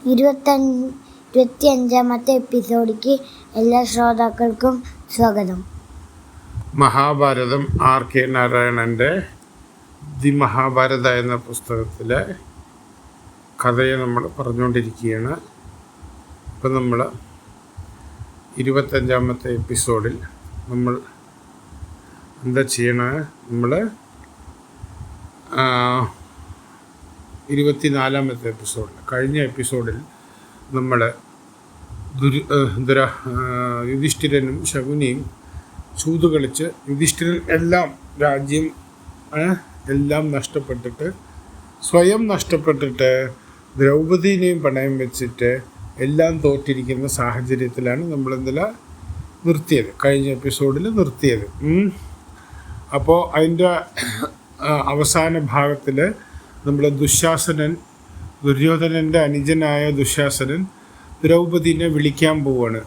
25ാമത്തെ എപ്പിസോഡിലേക്ക് എല്ലാ ശ്രോതാക്കൾക്കും സ്വാഗതം. മഹാഭാരതം R.K. നാരായണൻ്റെ ദി മഹാഭാരത എന്ന പുസ്തകത്തിലെ കഥയെ നമ്മൾ പറഞ്ഞുകൊണ്ടിരിക്കുകയാണ്. ഇപ്പം നമ്മൾ 25ാമത്തെ എപ്പിസോഡിൽ നമ്മൾ എന്താ ചെയ്യണത്? നമ്മൾ 24ാമത്തെ എപ്പിസോഡിൽ, കഴിഞ്ഞ എപ്പിസോഡിൽ നമ്മൾ യുധിഷ്ഠിരനും ശകുനിയും ചൂത് കളിച്ച് യുധിഷ്ഠിരൻ രാജ്യം എല്ലാം നഷ്ടപ്പെട്ടിട്ട്, സ്വയം നഷ്ടപ്പെട്ടിട്ട്, ദ്രൗപദീനെയും പണയം വെച്ചിട്ട് എല്ലാം തോറ്റിരിക്കുന്ന സാഹചര്യത്തിലാണ് നമ്മളിന്നലെ നിർത്തിയത്, കഴിഞ്ഞ എപ്പിസോഡിൽ നിർത്തിയത്. അപ്പോൾ അതിൻ്റെ അവസാന ഭാഗത്തിൽ നമ്മൾ ദുര്യോധനൻ്റെ അനുജനായ ദുശാസനൻ ദ്രൗപദീനെ വിളിക്കാൻ പോവാണ്.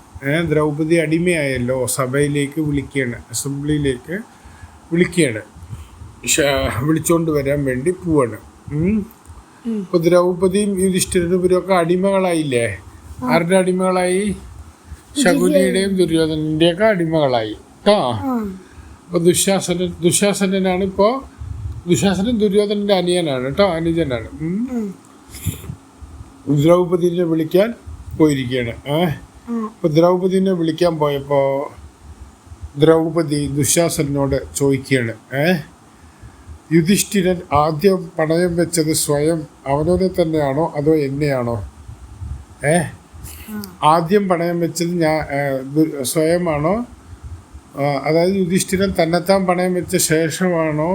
ദ്രൗപദി അടിമയായല്ലോ, സഭയിലേക്ക് വിളിക്കുകയാണ്, അസംബ്ലിയിലേക്ക് വിളിക്കുകയാണ്, വിളിച്ചുകൊണ്ട് വരാൻ വേണ്ടി പോവാണ്. ഇപ്പോൾ ദ്രൗപദിയും യുധിഷ്ഠിരനും ഇവരൊക്കെ അടിമകളായില്ലേ? ആരുടെ അടിമകളായി? ശകുനിയുടെയും ദുര്യോധനൻ്റെയൊക്കെ അടിമകളായി കേട്ടോ. അപ്പോൾ ദുശാസനനാണ് ഇപ്പോൾ, ദുശാസനൻ ദുര്യോധനൻ്റെ അനിയനാണ് കേട്ടോ, അനുജനാണ്. ദ്രൗപദീനെ വിളിക്കാൻ പോയിരിക്കുകയാണ്. അപ്പോൾ ദ്രൗപദീനെ വിളിക്കാൻ പോയപ്പോൾ ദ്രൗപദി ദുശാസനോട് ചോദിക്കുകയാണ്, യുധിഷ്ഠിരൻ ആദ്യം പണയം വെച്ചത് സ്വയം അവനോനെ തന്നെയാണോ അതോ എന്നെയാണോ? ആദ്യം പണയം വെച്ചത് സ്വയമാണോ? അതായത് യുധിഷ്ഠിരൻ തന്നെത്താൻ പണയം വെച്ച ശേഷമാണോ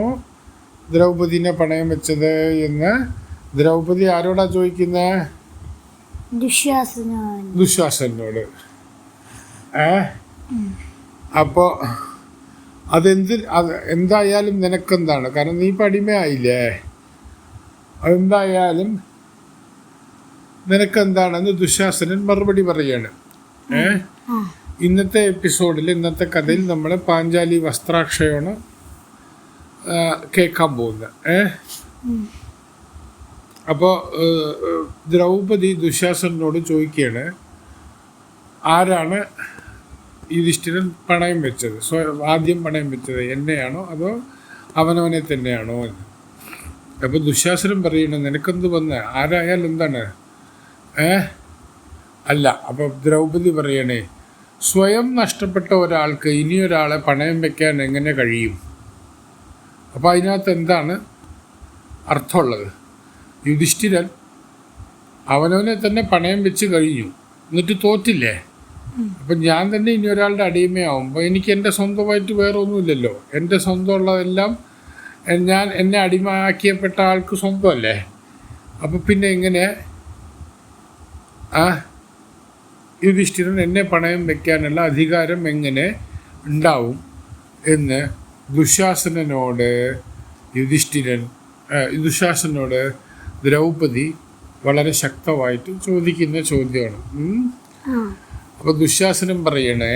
ദ്രൗപദീനെ പണയം വെച്ചത് എന്ന് ദ്രൗപദി ആരോടാ ചോദിക്കുന്നത്? ദുശാസനോട്. അപ്പോൾ എന്തായാലും നിനക്കെന്താണ്? കാരണം നീ അടിമയായില്ലേ, അതെന്തായാലും നിനക്കെന്താണെന്ന് ദുശാസനൻ മറുപടി പറയാണ്. ഇന്നത്തെ എപ്പിസോഡിൽ, ഇന്നത്തെ കഥയിൽ നമ്മൾ പാഞ്ചാലി വസ്ത്രാക്ഷയാണ് കേൾക്കാൻ പോകുന്നത്. അപ്പോൾ ദ്രൗപദി ദുശാസനോട് ചോദിക്കുകയാണ്, ആരാണ് യുധിഷ്ഠിരൻ പണയം വെച്ചത്, ആദ്യം പണയം വെച്ചത് എന്നെയാണോ അതോ അവനവനെ തന്നെയാണോ എന്ന്. അപ്പോൾ ദുശാസനൻ പറയണു, നിനക്കെന്ത് വന്ന്, ആരായാലും എന്താണ് അല്ല. അപ്പോൾ ദ്രൗപദി പറയണേ, സ്വയം നഷ്ടപ്പെട്ട ഒരാൾക്ക് ഇനിയൊരാളെ പണയം വെക്കാൻ എങ്ങനെ കഴിയും? അപ്പോൾ അതിനകത്ത് എന്താണ് അർത്ഥമുള്ളത്? യുധിഷ്ഠിരൻ അവനവനെ തന്നെ പണയം വെച്ച് കഴിഞ്ഞു, എന്നിട്ട് തോറ്റില്ലേ? അപ്പം ഞാൻ തന്നെ ഇനി ഒരാളുടെ അടിമയാവുമ്പോൾ എനിക്ക് എൻ്റെ സ്വന്തമായിട്ട് വേറെ ഒന്നുമില്ലല്ലോ. എൻ്റെ സ്വന്തമുള്ളതെല്ലാം എന്നെ അടിമയാക്കിയപ്പെട്ട ആൾക്ക് സ്വന്തമല്ലേ. അപ്പം പിന്നെ എങ്ങനെ യുധിഷ്ഠിരൻ എന്നെ പണയം വെക്കാനുള്ള അധികാരം എങ്ങനെ ഉണ്ടാവും എന്ന് ദുശാസനോട് ദ്രൗപദി വളരെ ശക്തമായിട്ട് ചോദിക്കുന്ന ചോദ്യമാണ്. അപ്പോൾ ദുശാസനൻ പറയണേ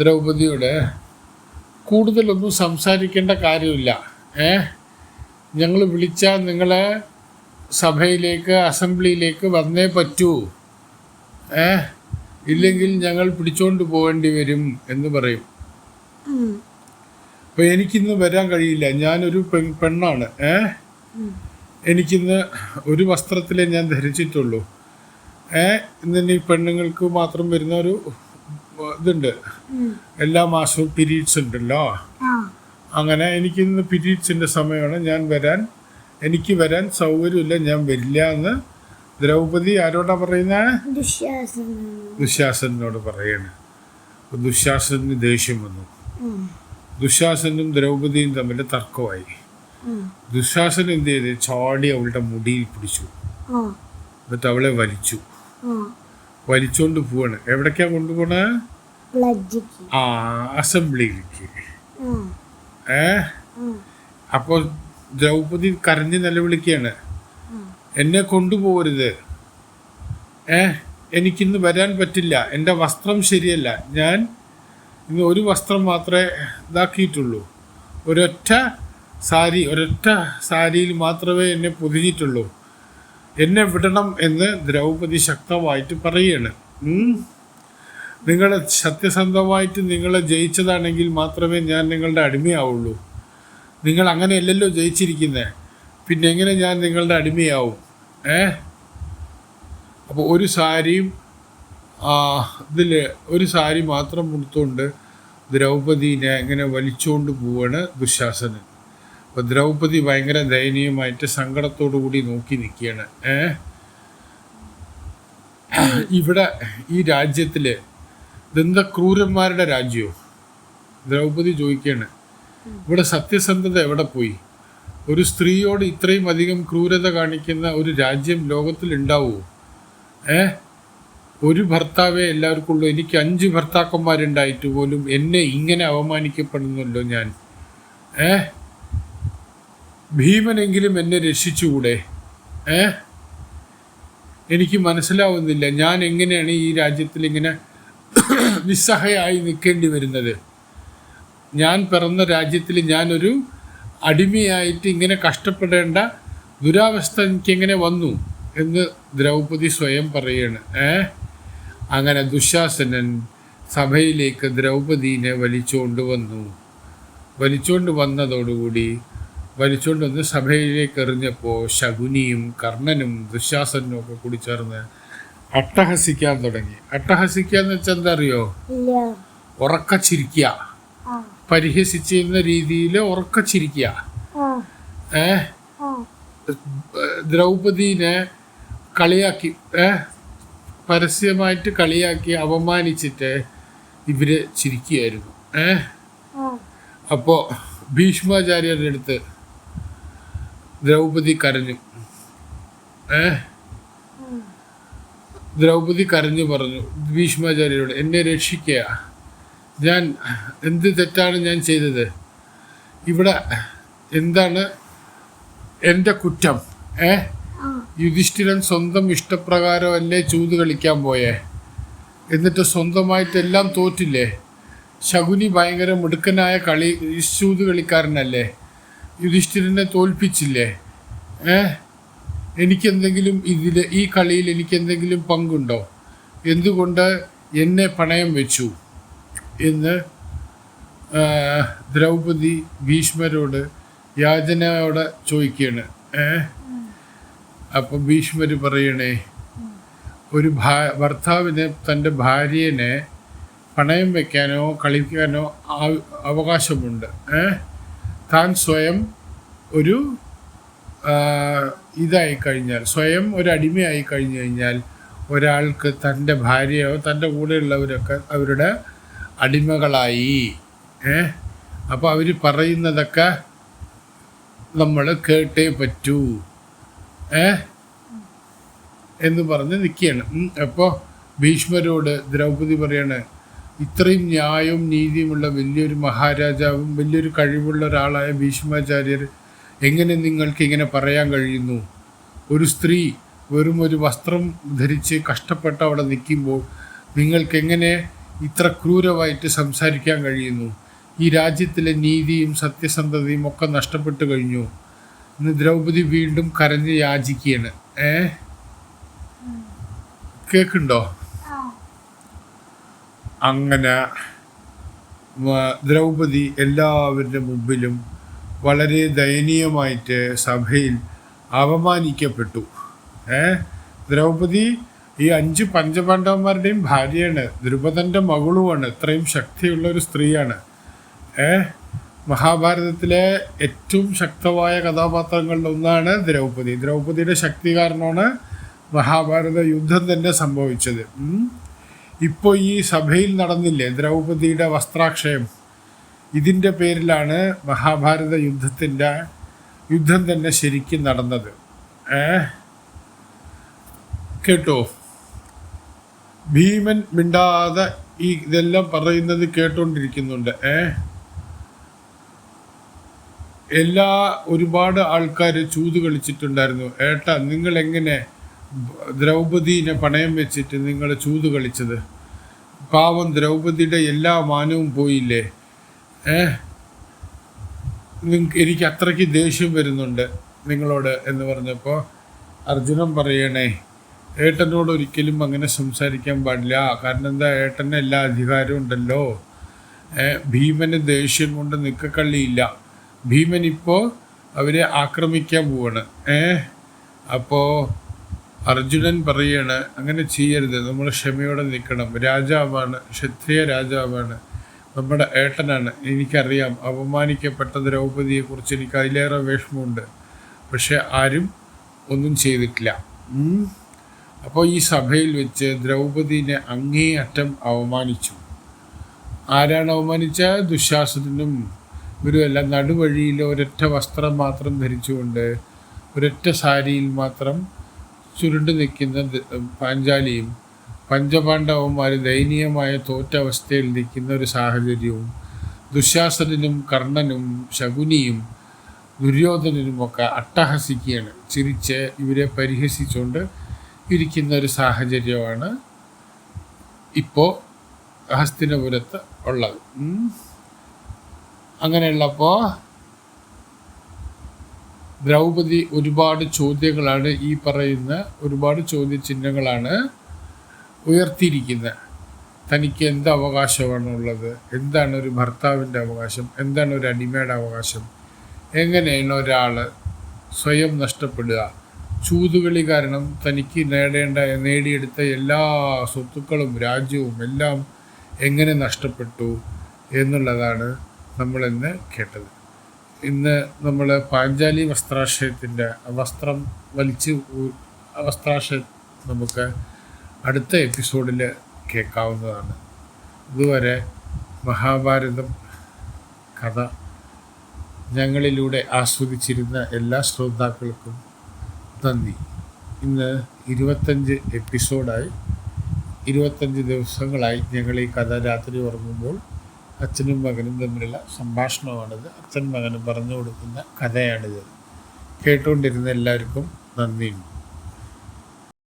ദ്രൗപദിയോട്, കൂടുതലൊന്നും സംസാരിക്കേണ്ട കാര്യമില്ല, ഞങ്ങൾ വിളിച്ചാൽ നിങ്ങളെ സഭയിലേക്ക്, അസംബ്ലിയിലേക്ക് വന്നേ പറ്റൂ, ഇല്ലെങ്കിൽ ഞങ്ങൾ പിടിച്ചോണ്ട് പോകേണ്ടി വരും എന്ന് പറയും. അപ്പോൾ എനിക്കിന്ന് വരാൻ കഴിയില്ല, ഞാനൊരു പെണ്ണാണ്, എനിക്കിന്ന് ഒരു വസ്ത്രത്തിലേ ഞാൻ ധരിച്ചിട്ടുള്ളൂ. ഇന്ന് ഈ പെണ്ണുങ്ങൾക്ക് മാത്രം വരുന്ന ഒരു ഇതുണ്ട്, എല്ലാ മാസവും പീരീഡ്സ് ഉണ്ടല്ലോ. അങ്ങനെ എനിക്കിന്ന് പീരീഡ്സിൻ്റെ സമയമാണ്, എനിക്ക് വരാൻ സൗകര്യമില്ല, ഞാൻ വരില്ല എന്ന് ദ്രൗപദി ആരോടാ പറയുന്നത്? ദുശാസനോട് പറയാണ്. ദുശാസനന് ദേഷ്യം വന്നു. ദുശാസനും ദ്രൗപദിയും തമ്മിൽ തർക്കമായി. ദുശാസൻ എന്ത് ചെയ്ത്, ചാടി അവളുടെ മുടിയിൽ പിടിച്ചു, എന്നിട്ട് അവളെ വലിച്ചോണ്ട് പോവാണ്. എവിടേക്കാ കൊണ്ടുപോണേ? അസംബ്ലിയിലേക്ക്. അപ്പോൾ ദ്രൗപദി കരഞ്ഞ് നിലവിളിക്കുകയാണ്, എന്നെ കൊണ്ടുപോകരുത്, എനിക്കിന്ന് വരാൻ പറ്റില്ല, എൻ്റെ വസ്ത്രം ശരിയല്ല, ഞാൻ ഇന്ന് ഒരു വസ്ത്രം മാത്രമേ ഇതാക്കിയിട്ടുള്ളൂ, ഒരൊറ്റ സാരിയിൽ മാത്രമേ എന്നെ പൊതിഞ്ഞിട്ടുള്ളൂ, എന്നെ വിടണം എന്ന് ദ്രൗപദി ശക്തമായിട്ട് പറയാണ്. നിങ്ങൾ സത്യസന്ധമായിട്ട് നിങ്ങളെ ജയിച്ചതാണെങ്കിൽ മാത്രമേ ഞാൻ നിങ്ങളുടെ അടിമയാവുള്ളൂ. നിങ്ങൾ അങ്ങനെയല്ലല്ലോ ജയിച്ചിരിക്കുന്നത്, പിന്നെ എങ്ങനെ ഞാൻ നിങ്ങളുടെ അടിമയാവും? അപ്പോൾ ഒരു സാരിയും ഒരു സാരി മാത്രം കൊടുത്തുകൊണ്ട് ദ്രൗപദീനെ ഇങ്ങനെ വലിച്ചുകൊണ്ട് പോവാണ് ദുശാസനൻ. അപ്പോൾ ദ്രൗപദി ഭയങ്കര ദയനീയമായിട്ട് സങ്കടത്തോടു കൂടി നോക്കി നിൽക്കുകയാണ്. ഇവിടെ ഈ രാജ്യത്തിൽ ഇതെന്താ ക്രൂരന്മാരുടെ രാജ്യമോ? ദ്രൗപദി ചോദിക്കുകയാണ്, ഇവിടെ സത്യസന്ധത എവിടെ പോയി? ഒരു സ്ത്രീയോട് ഇത്രയും അധികം ക്രൂരത കാണിക്കുന്ന ഒരു രാജ്യം ലോകത്തിൽ ഉണ്ടാവുമോ? ഒരു ഭർത്താവേ എല്ലാവർക്കും ഉള്ളൂ. എനിക്ക് 5 ഭർത്താക്കന്മാരുണ്ടായിട്ട് പോലും എന്നെ ഇങ്ങനെ അവമാനിക്കപ്പെടുന്നല്ലോ ഞാൻ. ഭീമനെങ്കിലും എന്നെ രക്ഷിച്ചുകൂടെ? എനിക്ക് മനസ്സിലാവുന്നില്ല, ഞാൻ എങ്ങനെയാണ് ഈ രാജ്യത്തിൽ ഇങ്ങനെ നിസ്സഹായമായി നിൽക്കേണ്ടി വരുന്നത്? ഞാൻ പിറന്ന രാജ്യത്തിൽ ഞാനൊരു അടിമയായിട്ട് ഇങ്ങനെ കഷ്ടപ്പെടേണ്ട ദുരാവസ്ഥ എനിക്കെങ്ങനെ വന്നു എന്ന് ദ്രൗപദി സ്വയം പറയാണ്. അങ്ങനെ ദുശാസനൻ സഭയിലേക്ക് ദ്രൗപദീനെ വലിച്ചുകൊണ്ട് വന്ന് സഭയിലേക്ക് എറിഞ്ഞപ്പോൾ ശകുനിയും കർണനും ദുശാസനും ഒക്കെ കൂടി ചേർന്ന് അട്ടഹസിക്കാൻ തുടങ്ങി. അട്ടഹസിക്കാന്ന് വെച്ചാൽ എന്താ അറിയോ? ഉറക്കച്ചിരിക്കുക, പരിഹസിച്ചിരുന്ന രീതിയിൽ ഉറക്കച്ചിരിക്കുക. ദ്രൗപദീനെ കളിയാക്കി, പരസ്യമായിട്ട് കളിയാക്കി അപമാനിച്ചിട്ട് ഇവര് ചിരിക്കുകയായിരുന്നു. അപ്പോൾ ഭീഷ്മാചാര്യരുടെ അടുത്ത് ദ്രൗപദി കരഞ്ഞു പറഞ്ഞു ഭീഷ്മാചാര്യരോട്, എന്നെ രക്ഷിക്കുക, ഞാൻ എന്ത് തെറ്റാണ് ഞാൻ ചെയ്തത്? ഇവിടെ എന്താണ് എൻ്റെ കുറ്റം? യുധിഷ്ഠിരൻ സ്വന്തം ഇഷ്ടപ്രകാരമല്ലേ ചൂത് കളിക്കാൻ പോയേ? എന്നിട്ട് സ്വന്തമായിട്ടെല്ലാം തോറ്റില്ലേ? ശകുനി ഭയങ്കര മിടുക്കനായ ചൂത് കളിക്കാരനല്ലേ? യുധിഷ്ഠിരനെ തോൽപ്പിച്ചില്ലേ? എനിക്കെന്തെങ്കിലും ഈ കളിയിൽ എനിക്കെന്തെങ്കിലും പങ്കുണ്ടോ? എന്തുകൊണ്ട് എന്നെ പണയം വെച്ചു എന്ന് ദ്രൗപദി ഭീഷ്മരോട് യാചനയോടെ ചോദിക്കുകയാണ്. അപ്പം ഭീഷ്മർ പറയണേ, ഒരു ഭർത്താവിന് തൻ്റെ ഭാര്യനെ പണയം വയ്ക്കാനോ കളിക്കാനോ അവകാശമുണ്ട്. താൻ സ്വയം ഒരു സ്വയം ഒരു അടിമയായി കഴിഞ്ഞു കഴിഞ്ഞാൽ ഒരാൾക്ക് തൻ്റെ ഭാര്യയോ തൻ്റെ കൂടെയുള്ളവരൊക്കെ അവരുടെ അടിമകളായി. അപ്പോൾ അവർ പറയുന്നതൊക്കെ നമ്മൾ കേട്ടേ പറ്റൂ എന്ന് പറഞ്ഞ് നിൽക്കുകയാണ്. അപ്പോൾ ഭീഷ്മരോട് ദ്രൗപദി പറയാണ്, ഇത്രയും ന്യായവും നീതിയുമുള്ള വലിയൊരു മഹാരാജാവും വലിയൊരു കഴിവുള്ള ഒരാളായ ഭീഷ്മാചാര്യർ എങ്ങനെ നിങ്ങൾക്ക് ഇങ്ങനെ പറയാൻ കഴിയുന്നു? ഒരു സ്ത്രീ വെറും ഒരു വസ്ത്രം ധരിച്ച് കഷ്ടപ്പെട്ട് അവിടെ നിൽക്കുമ്പോൾ നിങ്ങൾക്കെങ്ങനെ ഇത്ര ക്രൂരമായിട്ട് സംസാരിക്കാൻ കഴിയുന്നു? ഈ രാജ്യത്തിലെ നീതിയും സത്യസന്ധതയും ഒക്കെ നഷ്ടപ്പെട്ടു കഴിഞ്ഞു എന്ന് ദ്രൗപദി വീണ്ടും കരഞ്ഞ് യാചിക്കുകയാണ്. കേൾക്കുന്നുണ്ടോ? അങ്ങനെ ദ്രൗപദി എല്ലാവരുടെ മുമ്പിലും വളരെ ദയനീയമായിട്ട് സഭയിൽ അപമാനിക്കപ്പെട്ടു. ദ്രൗപദി ഈ 5 പഞ്ചപാണ്ഡവന്മാരുടെയും ഭാര്യയാണ്, ദ്രുപദൻ്റെ മകളുമാണ്, ഇത്രയും ശക്തിയുള്ള ഒരു സ്ത്രീയാണ്. മഹാഭാരതത്തിലെ ഏറ്റവും ശക്തമായ കഥാപാത്രങ്ങളിൽ ഒന്നാണ് ദ്രൗപദി. ദ്രൗപദിയുടെ ശക്തി കാരണമാണ് മഹാഭാരത യുദ്ധം തന്നെ സംഭവിച്ചത്. ഇപ്പോൾ ഈ സഭയിൽ നടന്നില്ലേ ദ്രൗപദിയുടെ വസ്ത്രാക്ഷയം? ഇതിൻ്റെ പേരിലാണ് മഹാഭാരത യുദ്ധം തന്നെ ശരിക്കും നടന്നത്. കേട്ടോ? ഭീമൻ മിണ്ടാതെ ഇതെല്ലാം പറയുന്നത് കേട്ടോണ്ടിരിക്കുന്നുണ്ട്. ഒരുപാട് ആൾക്കാർ ചൂത് കളിച്ചിട്ടുണ്ടായിരുന്നു. ഏട്ടാ, നിങ്ങളെങ്ങനെ ദ്രൗപദീനെ പണയം വെച്ചിട്ട് നിങ്ങൾ ചൂത് കളിച്ചത്? പാവം ദ്രൗപദിയുടെ എല്ലാ മാനവും പോയില്ലേ? എനിക്ക് അത്രയ്ക്ക് ദേഷ്യം വരുന്നുണ്ട് നിങ്ങളോട് എന്ന് പറഞ്ഞപ്പോൾ അർജുനൻ പറയണേ, ഏട്ടനോട് ഒരിക്കലും അങ്ങനെ സംസാരിക്കാൻ പാടില്ല. കാരണം എന്താ, ഏട്ടന് എല്ലാ അധികാരവും ഉണ്ടല്ലോ. ഭീമന് ദേഷ്യം കൊണ്ട് നിൽക്കക്കള്ളിയില്ല. ഭീമൻ ഇപ്പോൾ അവരെ ആക്രമിക്കാൻ പോവാണ്. അപ്പോൾ അർജുനൻ പറയാണ്, അങ്ങനെ ചെയ്യരുത്, നമ്മൾ ക്ഷമയോടെ നിൽക്കണം. രാജാവാണ്, ക്ഷത്രിയ രാജാവാണ്, നമ്മുടെ ഏട്ടനാണ്. എനിക്കറിയാം, അപമാനിക്കപ്പെട്ട ദ്രൗപദിയെക്കുറിച്ച് എനിക്ക് അതിലേറെ വിഷമമുണ്ട്. പക്ഷെ ആരും ഒന്നും ചെയ്തിട്ടില്ല. അപ്പോൾ ഈ സഭയിൽ വെച്ച് ദ്രൗപദീനെ അങ്ങേയറ്റം അവമാനിച്ചു. ആരാണ് അവമാനിച്ച? ദുശാസനും ഇവരുമെല്ലാം നടുവഴിയിൽ ഒരൊറ്റ വസ്ത്രം മാത്രം ധരിച്ചുകൊണ്ട്, ഒരൊറ്റ സാരിയിൽ മാത്രം ചുരുണ്ടു നിൽക്കുന്ന പാഞ്ചാലിയും പഞ്ചപാണ്ഡവന്മാർ ദയനീയമായ തോറ്റ അവസ്ഥയിൽ നിൽക്കുന്ന ഒരു സാഹചര്യവും, ദുശാസനും കർണനും ശകുനിയും ദുര്യോധനനുമൊക്കെ അട്ടഹസിക്കുകയാണ്, ചിരിച്ച് ഇവരെ പരിഹസിച്ചുകൊണ്ട് ഇരിക്കുന്ന ഒരു സാഹചര്യമാണ് ഇപ്പോൾ ഹസ്തിനപുരത്ത് ഉള്ളത്. അങ്ങനെയുള്ളപ്പോൾ ദ്രൗപദി ഒരുപാട് ചോദ്യങ്ങളാണ്, ഈ പറയുന്ന ഒരുപാട് ചോദ്യചിഹ്നങ്ങളാണ് ഉയർത്തിയിരിക്കുന്നത്. തനിക്ക് എന്ത് അവകാശമാണുള്ളത്? എന്താണ് ഒരു ഭർത്താവിൻ്റെ അവകാശം? എന്താണ് ഒരു അടിമയുടെ അവകാശം? എങ്ങനെയാണ് ഒരാൾ സ്വയം നഷ്ടപ്പെടുക? ചൂതുകളി കാരണം തനിക്ക് നേടിയെടുത്ത എല്ലാ സ്വത്തുക്കളും രാജ്യവും എല്ലാം എങ്ങനെ നഷ്ടപ്പെട്ടു എന്നുള്ളതാണ് നമ്മളിന്ന് കേട്ടത്. ഇന്ന് നമ്മൾ പാഞ്ചാലി വസ്ത്രാശയത്തിൻ്റെ വസ്ത്രാശയം നമുക്ക് അടുത്ത എപ്പിസോഡിൽ കേൾക്കാവുന്നതാണ്. ഇതുവരെ മഹാഭാരതം കഥ ഞങ്ങളിലൂടെ ആസ്വദിച്ചിരുന്ന എല്ലാ ശ്രോതാക്കൾക്കും നന്ദി. ഇന്ന് 25 എപ്പിസോഡായി, 25 ദിവസങ്ങളായി ഞങ്ങൾ ഈ കഥ രാത്രി ഉറങ്ങുമ്പോൾ അച്ഛനും മകനും തമ്മിലുള്ള സംഭാഷണമാണിത്. അച്ഛൻ മകനും പറഞ്ഞു കൊടുക്കുന്ന കഥയാണിത്. കേട്ടുകൊണ്ടിരുന്ന എല്ലാവർക്കും നന്ദിയുണ്ട്.